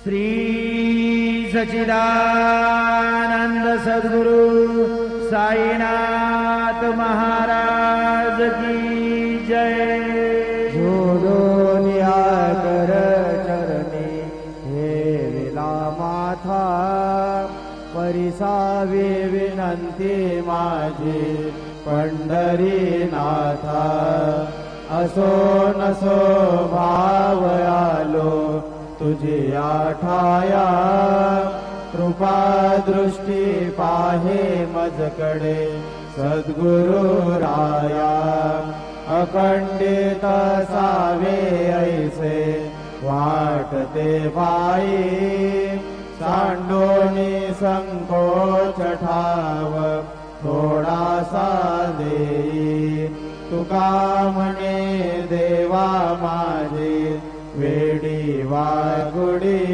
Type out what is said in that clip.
श्री सच्चिदानंद सद्गुरु साईनाथ महाराज की जय। जोडो न्याय कर चरणी हे विला माथा, परिसावी विनंती माझी पंढरीनाथा। असो नसो भाव आलो तुझी आठाया, कृपा दृष्टी पाहे मजकडे सद्गुरु राया। अखंडित सावे ऐसे वाटते पायी, सांडोनी संकोच ठाव थोडासा देई। तुका म्हणे देवा माझी वेडी वागुडी।